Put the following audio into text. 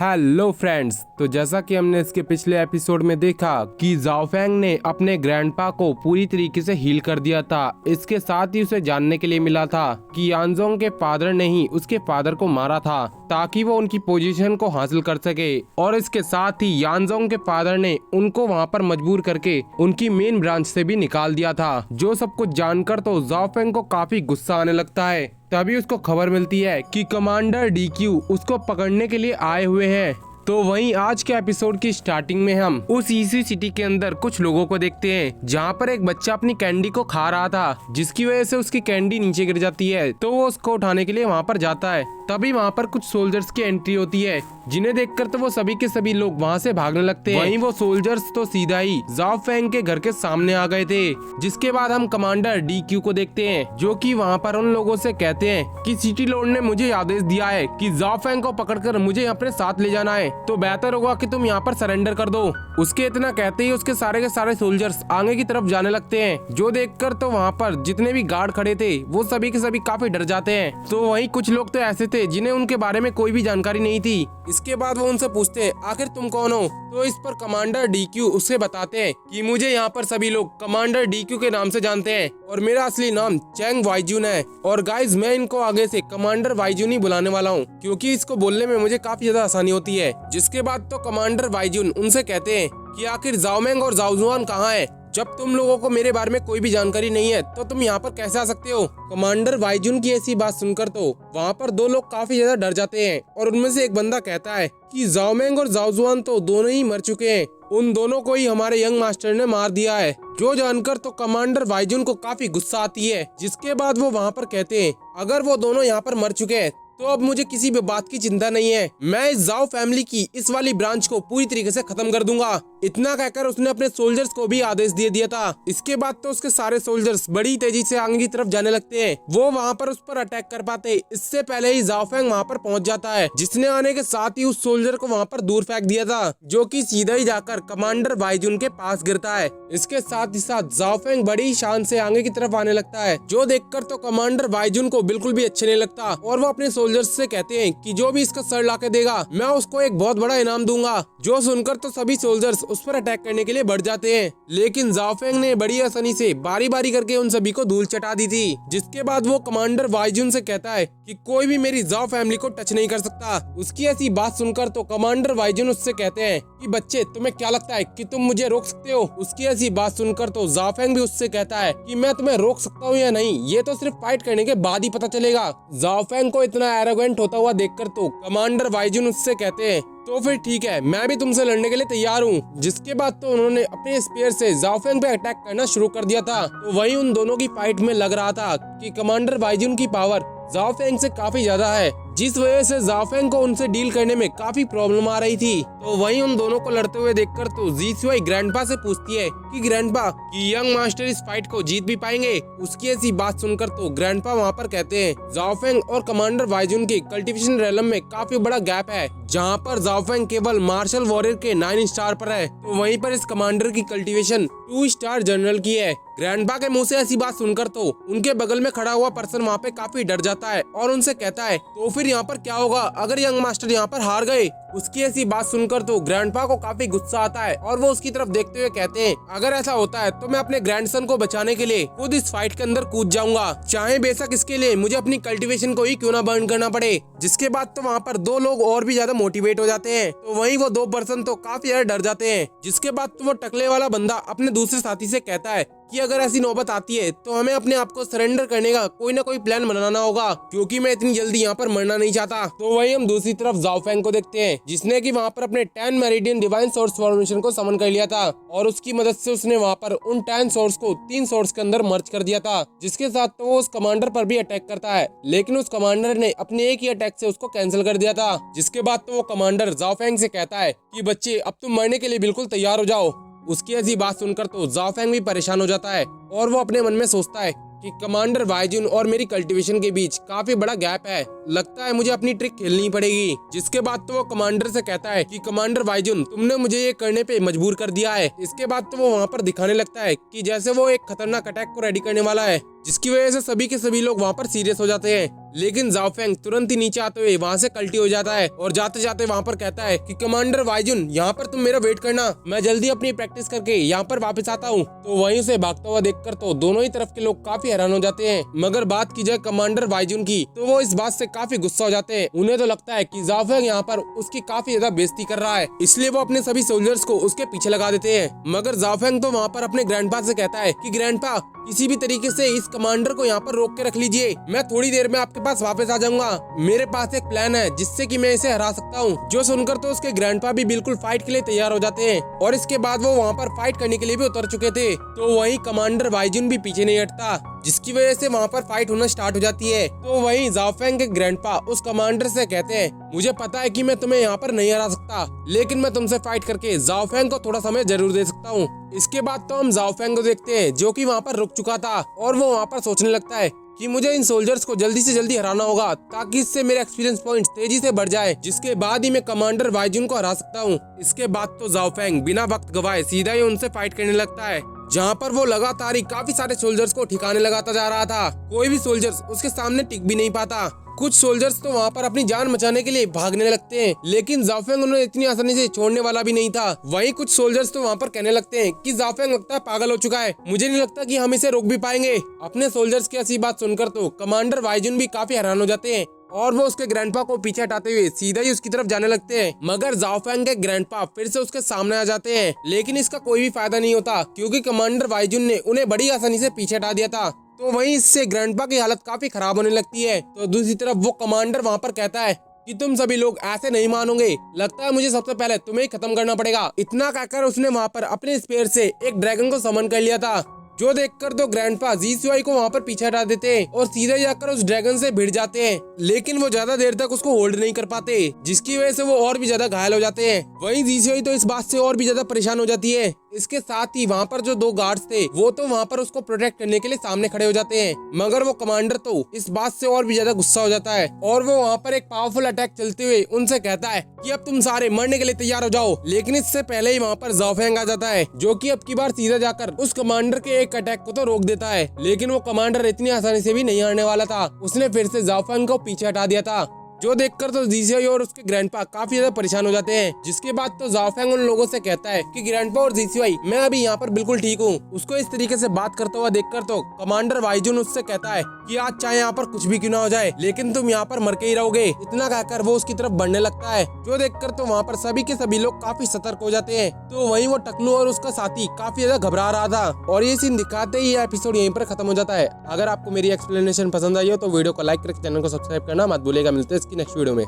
Hello friends, तो जैसा कि हमने इसके पिछले एपिसोड में देखा कि जाओ फेंग ने अपने ग्रैंडपा को पूरी तरीके से हील कर दिया था। इसके साथ ही उसे जानने के लिए मिला था कि यानजोंग के फादर ने ही उसके फादर को मारा था ताकि वो उनकी पोजीशन को हासिल कर सके। और इसके साथ ही यानजोंग के फादर ने उनको वहाँ पर मजबूर करके उनकी मेन ब्रांच से भी निकाल दिया था। जो सब कुछ जानकर तो जाओ फेंग को काफी गुस्सा आने लगता है। तभी उसको खबर मिलती है कि कमांडर डीक्यू उसको पकड़ने के लिए आए हुए हैं। तो वहीं आज के एपिसोड की स्टार्टिंग में हम उस ईसी सिटी के अंदर कुछ लोगों को देखते हैं, जहां पर एक बच्चा अपनी कैंडी को खा रहा था, जिसकी वजह से उसकी कैंडी नीचे गिर जाती है। तो वो उसको उठाने के लिए वहां पर जाता है। तभी वहां पर कुछ सोल्जर्स की एंट्री होती है, जिन्हें देखकर तो वो सभी के सभी लोग वहां से भागने लगते हैं। वहीं वो सोल्जर्स तो सीधा ही जाओ फेंग के घर के सामने आ गए थे। जिसके बाद हम कमांडर डीक्यू को देखते हैं, जो कि वहां पर उन लोगों से कहते हैं कि सिटी लॉर्ड ने मुझे आदेश दिया है कि जाओ फेंग को पकड़कर मुझे अपने साथ ले जाना है, तो बेहतर होगा कि तुम यहाँ पर सरेंडर कर दो। उसके इतना कहते ही उसके सारे के सारे सोल्जर्स आगे की तरफ जाने लगते हैं, जो देखकर तो वहाँ पर जितने भी गार्ड खड़े थे वो सभी के सभी काफी डर जाते हैं। तो वहीं कुछ लोग तो ऐसे थे जिन्हें उनके बारे में कोई भी जानकारी नहीं थी। इसके बाद वो उनसे पूछते हैं आखिर तुम कौन हो। तो इस पर कमांडर डीक्यू उससे बताते हैं कि मुझे यहाँ पर सभी लोग कमांडर डीक्यू के नाम से जानते हैं और मेरा असली नाम चैंग वाईजुन है। और गाइज, मैं इनको आगे से कमांडर वाईजुन ही बुलाने वाला हूँ, क्योंकि इसको बोलने में मुझे काफी ज्यादा आसानी होती है। जिसके बाद तो कमांडर वाईजुन उनसे कहते हैं कि आखिर जाओ मेंग और जाओ जुआन कहाँ है। जब तुम लोगों को मेरे बारे में कोई भी जानकारी नहीं है तो तुम यहाँ पर कैसे आ सकते हो। कमांडर वाईजुन की ऐसी बात सुनकर तो वहाँ पर दो लोग काफी ज्यादा डर जाते हैं और उनमें से एक बंदा कहता है कि जाओ मेंग और जाओ जुआन तो दोनों ही मर चुके हैं, उन दोनों को ही हमारे यंग मास्टर ने मार दिया है। जो जानकर तो कमांडर वाईजुन को काफी गुस्सा आती है। जिसके बाद वो वहाँ पर कहते हैं अगर वो दोनों यहाँ पर मर चुके हैं तो अब मुझे किसी भी बात की चिंता नहीं है, मैं इस जाओ फैमिली की इस वाली ब्रांच को पूरी तरीके से खत्म कर दूंगा। इतना कहकर उसने अपने सोल्जर्स को भी आदेश दे दिया था। इसके बाद तो उसके सारे सोल्जर्स बड़ी तेजी से आगे की तरफ जाने लगते हैं। वो वहाँ पर उस पर अटैक कर पाते इससे पहले ही जाओ फेंग वहाँ पर पहुँच जाता है, जिसने आने के साथ ही उस सोल्जर को वहाँ पर दूर फेंक दिया था, जो कि सीधा ही जाकर कमांडर वाईजुन के पास गिरता है। इसके साथ ही साथ जाओ फेंग बड़ी शान से आगे की तरफ आने लगता है, जो देखकर तो कमांडर वाईजुन को बिल्कुल भी अच्छे नहीं लगता। और वो अपने सोल्जर्स से कहते हैं कि जो भी इसका सर लाके देगा मैं उसको एक बहुत बड़ा इनाम दूंगा। जो सुनकर तो सभी सोल्जर्स उस पर अटैक करने के लिए बढ़ जाते हैं, लेकिन जाओ फेंग ने बड़ी आसानी से बारी बारी करके उन सभी को धूल चटा दी थी। जिसके बाद वो कमांडर वाईजुन से कहता है कि कोई भी मेरी जाओ फैमिली को टच नहीं कर सकता। उसकी ऐसी बात सुनकर तो कमांडर वाईजुन उससे कहते हैं कि बच्चे, तुम्हें क्या लगता है कि तुम मुझे रोक सकते हो। उसकी ऐसी बात सुनकर तो जाओ फेंग भी उससे कहता है कि मैं तुम्हें रोक सकता हूँ या नहीं, ये तो सिर्फ फाइट करने के बाद ही पता चलेगा। जाओ फेंग को इतना एरोगेंट होता हुआ देखकर तो कमांडर वाईजुन उससे कहते हैं तो फिर ठीक है, मैं भी तुमसे लड़ने के लिए तैयार हूँ। जिसके बाद तो उन्होंने अपने स्पेयर से जाओ फेंग पे अटैक करना शुरू कर दिया था। तो वहीं उन दोनों की फाइट में लग रहा था कि कमांडर वाईजुन की पावर जाओ फेंग से काफी ज्यादा है, जिस वजह से जाओ फेंग को उनसे डील करने में काफी प्रॉब्लम आ रही थी। तो वहीं उन दोनों को लड़ते हुए देखकर तो जी शुआई ग्रैंडपा से पूछती है कि ग्रैंडपा, कि यंग मास्टर इस फाइट को जीत भी पाएंगे। उसकी ऐसी बात सुनकर तो ग्रैंडपा वहाँ पर कहते हैं जाओ फेंग और कमांडर वाईजुन के कल्टीवेशन रेलम में काफी बड़ा गैप है, जहाँ पर जाओ फेंग केवल मार्शल वॉरियर के 9 स्टार पर है, तो वहीं पर इस कमांडर की कल्टीवेशन 2 स्टार जनरल की है। ग्रैंडपा के मुंह से ऐसी बात सुनकर तो उनके बगल में खड़ा हुआ पर्सन वहाँ पे काफी डर जाता है और उनसे कहता है तो फिर यहाँ पर क्या होगा अगर यंग मास्टर यहाँ पर हार गए। उसकी ऐसी बात सुनकर तो ग्रैंडपा को काफी गुस्सा आता है और वो उसकी तरफ देखते हुए कहते हैं अगर ऐसा होता है तो मैं अपने ग्रैंडसन को बचाने के लिए खुद इस फाइट के अंदर कूद जाऊंगा, चाहे बेशक इसके लिए मुझे अपनी कल्टीवेशन को ही क्यों ना बर्न करना पड़े। जिसके बाद तो वहाँ पर दो लोग और भी ज्यादा मोटिवेट हो जाते हैं। तो वहीं वो दो पर्सन तो काफी ज्यादा डर जाते हैं। जिसके बाद तो वो टकले वाला बंदा अपने दूसरे साथी से कहता है कि अगर ऐसी नौबत आती है तो हमें अपने आप को सरेंडर करने का कोई ना कोई प्लान बनाना होगा, क्योंकि मैं इतनी जल्दी यहाँ पर मरना नहीं चाहता। तो वहीं हम दूसरी तरफ जाओ फेंग को देखते हैं, जिसने कि वहाँ पर अपने 10 मेरिडियन डिवाइन सोर्स फॉर्मेशन को समन कर लिया था और उसकी मदद से उसने वहाँ पर उन 10 सोर्स को 3 सोर्स के अंदर मर्ज कर दिया था। जिसके साथ तो वो उस कमांडर पर भी अटैक करता है, लेकिन उस कमांडर ने अपने एक ही अटैक से उसको कैंसिल कर दिया था। जिसके बाद तो वो कमांडर जाओ फेंग से कहता है कि बच्चे, अब तुम मरने के लिए बिल्कुल तैयार हो जाओ। उसकी ऐसी बात सुनकर तो जाओ फेंग भी परेशान हो जाता है और वो अपने मन में सोचता है कि कमांडर वाईजुन और मेरी कल्टीवेशन के बीच काफी बड़ा गैप है, लगता है मुझे अपनी ट्रिक खेलनी पड़ेगी। जिसके बाद तो वो कमांडर से कहता है कि कमांडर वाईजुन, तुमने मुझे ये करने पे मजबूर कर दिया है। इसके बाद तो वो वहाँ पर दिखाने लगता है कि जैसे वो एक खतरनाक अटैक को रेडी करने वाला है। जिसकी वजह से सभी के सभी लोग वहाँ पर सीरियस हो जाते हैं। लेकिन जाओ फेंग तुरंत ही नीचे आते हुए वहाँ से कल्टी हो जाता है और जाते जाते वहाँ पर कहता है कि कमांडर वाइजुन, यहाँ पर तुम मेरा वेट करना, मैं जल्दी अपनी प्रैक्टिस करके यहाँ पर वापस आता हूँ। तो वहीं से भागता हुआ देखकर तो दोनों ही तरफ के लोग काफी हैरान हो जाते हैं। मगर बात की जाए कमांडर वाइजुन की, तो वो इस बात से काफी गुस्सा हो जाते हैं। उन्हें तो लगता है कि जाओ फेंग यहाँ पर उसकी काफी ज्यादा बेइज्जती कर रहा है, इसलिए वो अपने सभी सोल्जर्स को उसके पीछे लगा देते हैं। मगर जाओ फेंग तो वहाँ पर अपने ग्रैंडपा से कहता है कि ग्रैंडपा, किसी भी तरीके से इस कमांडर को यहाँ पर रोक के रख लीजिए, मैं थोड़ी देर में आपके पास वापस आ जाऊंगा। मेरे पास एक प्लान है जिससे कि मैं इसे हरा सकता हूँ। जो सुनकर तो उसके ग्रैंडपा भी बिल्कुल फाइट के लिए तैयार हो जाते हैं और इसके बाद वो वहाँ पर फाइट करने के लिए भी उतर चुके थे। तो वहीं कमांडर वाइजुन भी पीछे नहीं हटता, जिसकी वजह से वहाँ पर फाइट होना स्टार्ट हो जाती है। तो वहीं जाओ फेंग के ग्रैंडपा उस कमांडर से कहते हैं, मुझे पता है कि मैं तुम्हें यहाँ पर नहीं हरा सकता, लेकिन मैं तुमसे फाइट करके जाओ फेंग को थोड़ा समय जरूर दे सकता हूँ। इसके बाद तो हम जाओ फेंग को देखते हैं जो कि वहाँ पर रुक चुका था और वो वहाँ पर सोचने लगता है कि मुझे इन सोल्जर्स को जल्दी से जल्दी हराना होगा ताकि इससे मेरे एक्सपीरियंस पॉइंट्स तेजी से बढ़ जाए, जिसके बाद ही मैं कमांडर वाइजुन को हरा सकता हूँ। इसके बाद तो जाओ फेंग बिना वक्त गवाए सीधा ही उनसे फाइट करने लगता है, जहाँ पर वो लगातार ही काफी सारे सोल्जर्स को ठिकाने लगाता जा रहा था। कोई भी सोल्जर्स उसके सामने टिक भी नहीं पाता। कुछ सोल्जर्स तो वहाँ पर अपनी जान बचाने के लिए भागने लगते हैं, लेकिन जाओ फेंग उन्हें इतनी आसानी से छोड़ने वाला भी नहीं था। वहीं कुछ सोल्जर्स तो वहाँ पर कहने लगते हैं कि जाओ फेंग लगता है पागल हो चुका है, मुझे नहीं लगता कि हम इसे रोक भी पाएंगे। अपने सोल्जर्स की ऐसी बात सुनकर तो कमांडर वाइजुन भी काफी हैरान हो जाते हैं और वो उसके ग्रैंडपा को पीछे हटाते हुए सीधा ही उसकी तरफ जाने लगते हैं। मगर जाओ फेंग के ग्रैंडपा फिर से उसके सामने आ जाते हैं, लेकिन इसका कोई भी फायदा नहीं होता क्योंकि कमांडर वाइजुन ने उन्हें बड़ी आसानी से पीछे हटा दिया था। तो वहीं इससे ग्रैंडपा की हालत काफी खराब होने लगती है। तो दूसरी तरफ वो कमांडर वहाँ पर कहता है कि तुम सभी लोग ऐसे नहीं मानोगे, लगता है मुझे सबसे पहले तुम्हें ही खत्म करना पड़ेगा। इतना कहकर उसने वहाँ पर अपने स्पेयर से एक ड्रैगन को समन कर लिया था, जो देखकर तो ग्रैंडपा जीसीवाई को वहाँ पर पीछे हटा देते हैं और सीधे जाकर उस ड्रैगन से भिड़ जाते हैं। लेकिन वो ज्यादा देर तक उसको होल्ड नहीं कर पाते, जिसकी वजह से वो और भी ज्यादा घायल हो जाते हैं। वहीं जीसीवाई तो इस बात से और भी ज्यादा परेशान हो जाती है। इसके साथ ही वहाँ पर जो दो गार्ड्स थे वो तो वहाँ पर उसको प्रोटेक्ट करने के लिए सामने खड़े हो जाते हैं। मगर वो कमांडर तो इस बात से और भी ज्यादा गुस्सा हो जाता है और वो वहाँ पर एक पावरफुल अटैक चलते हुए उनसे कहता है कि अब तुम सारे मरने के लिए तैयार हो जाओ। लेकिन इससे पहले ही वहाँ पर जाओ फेंग आ जाता है, जो कि अब की बार सीधा जाकर उस कमांडर के एक अटैक को तो रोक देता है। लेकिन वो कमांडर इतनी आसानी से भी नहीं हारने वाला था, उसने फिर से जाओ फेंग को पीछे हटा दिया था, जो देखकर तो जीसीआई और उसके ग्रैंडपा काफी ज्यादा परेशान हो जाते हैं। जिसके बाद तो जाओ फेंग उन लोगों से कहता है कि ग्रैंडपा और जीसीआई, मैं अभी यहाँ पर बिल्कुल ठीक हूँ। उसको इस तरीके से बात करता हुआ देखकर तो कमांडर वाइजुन उससे कहता है कि आज चाहे यहाँ पर कुछ भी क्यों ना हो जाए, लेकिन तुम यहाँ पर मर के ही रहोगे। इतना कहकर वो उसकी तरफ बढ़ने लगता है, जो देखकर तो वहाँ पर सभी के सभी लोग काफी सतर्क हो जाते हैं। तो वहीं वो टकलू और उसका साथी काफी ज्यादा घबरा रहा था और ये सीन दिखाते ही ये एपिसोड यहीं पर खत्म हो जाता है। अगर आपको मेरी एक्सप्लेनेशन पसंद आई हो तो वीडियो को लाइक करके चैनल को सब्सक्राइब करना मत भूलिएगा। मिलते हैं इसकी नेक्स्ट वीडियो में।